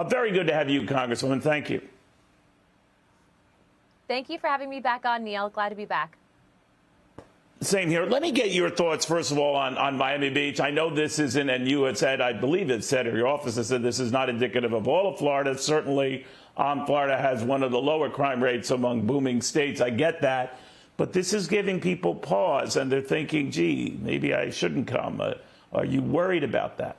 Very good to have you, Congresswoman. Thank you. Thank you for having me back on, Neil. Glad to be back. Same here. Let me get your thoughts, first of all, on Miami Beach. I know this isn't, and you had said, I believe it said, or your office has said, this is not indicative of all of Florida. Certainly, Florida has one of the lower crime rates among booming states. I get that. But this is giving people pause, and they're thinking, gee, maybe I shouldn't come. Are you worried about that?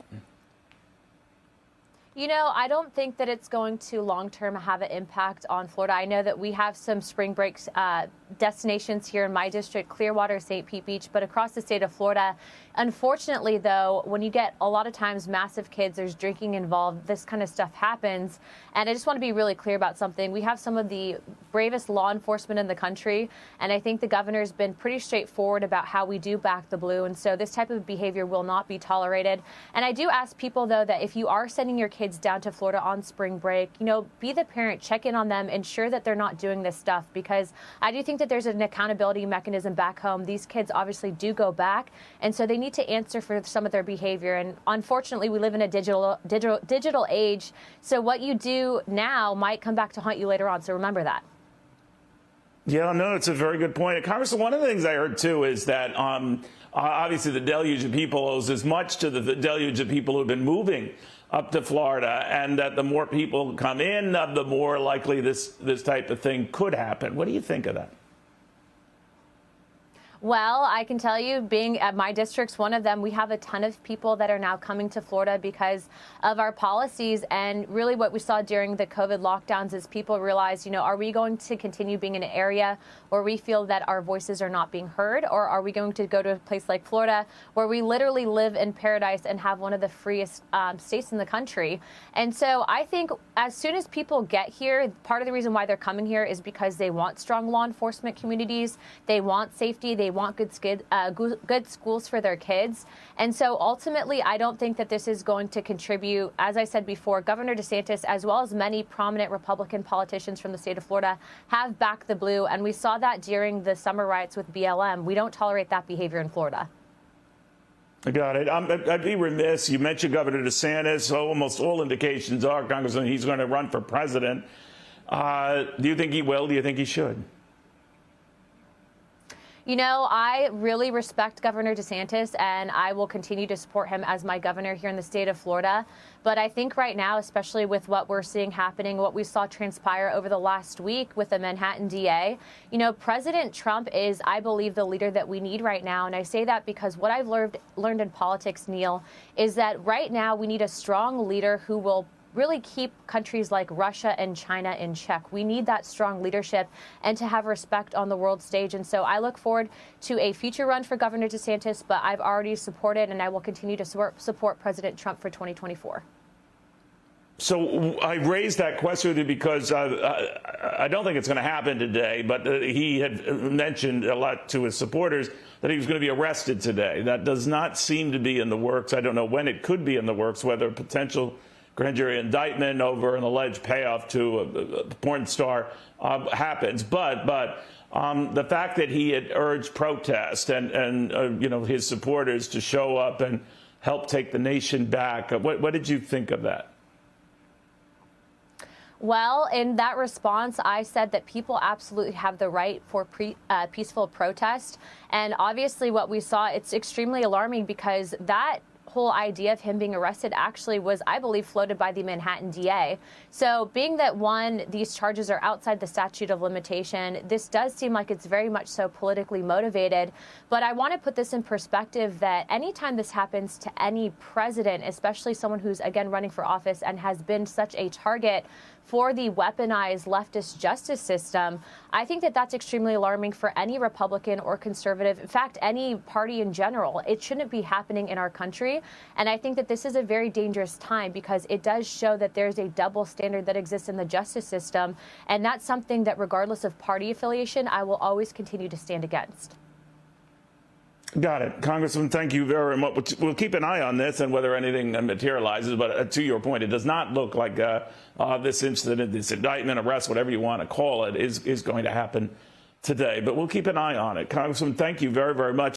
You know, I don't think that it's going to long-term have an impact on Florida. I know that we have some spring breaks destinations here in my district, Clearwater, St. Pete Beach, but across the state of Florida. Unfortunately, though, when you get a lot of times massive kids, there's drinking involved, this kind of stuff happens. And I just want to be really clear about something. We have some of the bravest law enforcement in the country, and I think the governor's been pretty straightforward about how we do back the blue. And so this type of behavior will not be tolerated. And I do ask people, though, that if you are sending your kids down to Florida on spring break, you know, be the parent, check in on them, ensure that they're not doing this stuff, because I do think that there's an accountability mechanism back home. These kids obviously do go back, and so they need to answer for some of their behavior. And unfortunately, we live in a digital age, so what you do now might come back to haunt you later on, so remember that. Yeah, no, it's a very good point. Congressman, one of the things I heard, too, is that obviously the deluge of people owes as much to the deluge of people who've been moving up to Florida, and that the more people come in, the more likely this type of thing could happen. What do you think of that? Well, I can tell you, being at my districts, one of them, we have a ton of people that are now coming to Florida because of our policies. And really what we saw during the COVID lockdowns is people realize, you know, are we going to continue being in an area where we feel that our voices are not being heard? Or are we going to go to a place like Florida where we literally live in paradise and have one of the freest states in the country? And so I think as soon as people get here, part of the reason why they're coming here is because they want strong law enforcement communities. They want safety. They want good schools for their kids. And so ultimately, I don't think that this is going to contribute. As I said before, Governor DeSantis, as well as many prominent Republican politicians from the state of Florida, have backed the blue. And we saw that during the summer riots with BLM. We don't tolerate that behavior in Florida. I got it. I'd be remiss. You mentioned Governor DeSantis. So almost all indications are, Congressman, he's going to run for president. Do you think he will? Do you think he should? You know, I really respect Governor DeSantis, and I will continue to support him as my governor here in the state of Florida. But I think right now, especially with what we're seeing happening, what we saw transpire over the last week with the Manhattan DA, you know, President Trump is, I believe, the leader that we need right now. And I say that because what I've learned in politics, Neil, is that right now we need a strong leader who will really keep countries like Russia and China in check. We need that strong leadership and to have respect on the world stage. And so I look forward to a future run for Governor DeSantis, but I've already supported and I will continue to support President Trump for 2024. So I raised that question with you because I don't think it's going to happen today, but he had mentioned a lot to his supporters that he was going to be arrested today. That does not seem to be in the works. I don't know when it could be in the works, whether a potential grand jury indictment over an alleged payoff to a porn star happens. But the fact that he had urged protest and you know, his supporters to show up and help take the nation back, what did you think of that? Well, in that response, I said that people absolutely have the right for peaceful protest. And obviously what we saw, it's extremely alarming because that whole idea of him being arrested actually was, I believe, floated by the Manhattan DA. So being that, one, these charges are outside the statute of limitation, this does seem like it's very much so politically motivated. But I want to put this in perspective that anytime this happens to any president, especially someone who's, again, running for office and has been such a target for the weaponized leftist justice system, I think that that's extremely alarming for any Republican or conservative, in fact, any party in general. It shouldn't be happening in our country. And I think that this is a very dangerous time because it does show that there's a double standard that exists in the justice system. And that's something that, regardless of party affiliation, I will always continue to stand against. Got it. Congressman, thank you very much. We'll keep an eye on this and whether anything materializes. But to your point, it does not look like this incident, this indictment, arrest, whatever you want to call it, is going to happen today. But we'll keep an eye on it. Congressman, thank you very, very much.